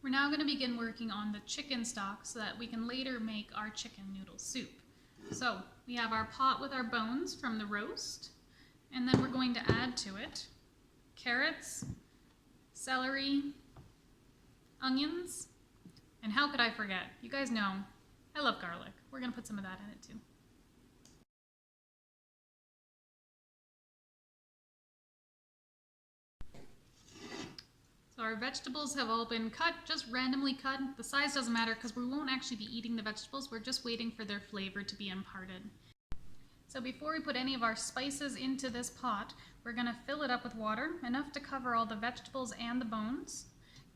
We're now going to begin working on the chicken stock so that we can later make our chicken noodle soup. So we have our pot with our bones from the roast, and then we're going to add to it carrots, celery, onions, and how could I forget? You guys know I love garlic. We're going to put some of that in it too. So our vegetables have all been cut, just randomly cut. The size doesn't matter because we won't actually be eating the vegetables. We're just waiting for their flavor to be imparted. So before we put any of our spices into this pot, we're going to fill it up with water, enough to cover all the vegetables and the bones.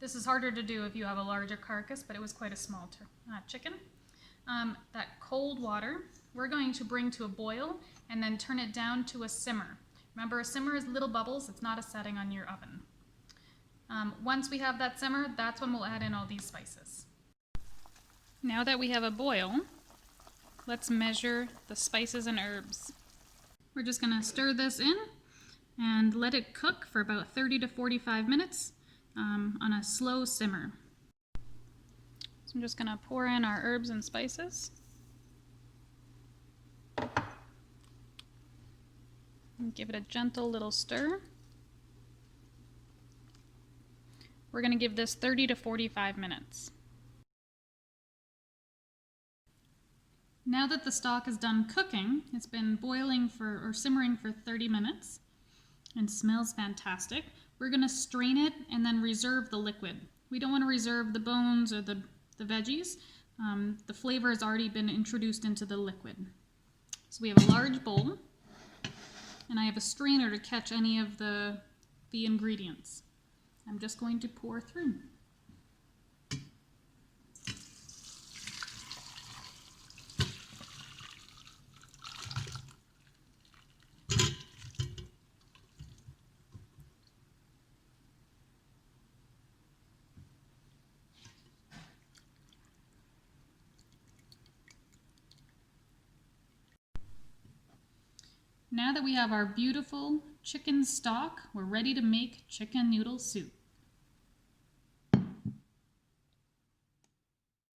This is harder to do if you have a larger carcass, but it was quite a small chicken. That cold water, we're going to bring to a boil and then turn it down to a simmer. Remember, a simmer is little bubbles. It's not a setting on your oven. Once we have that simmer, that's when we'll add in all these spices. Now that we have a boil, let's measure the spices and herbs. We're just going to stir this in and let it cook for about 30 to 45 minutes on a slow simmer. So I'm just going to pour in our herbs and spices. And give it a gentle little stir. We're going to give this 30 to 45 minutes. Now that the stock is done cooking, it's been boiling or simmering for 30 minutes and smells fantastic. We're going to strain it and then reserve the liquid. We don't want to reserve the bones or the veggies. The flavor has already been introduced into the liquid. So we have a large bowl, and I have a strainer to catch any of the ingredients. I'm just going to pour through. Now that we have our beautiful chicken stock, we're ready to make chicken noodle soup.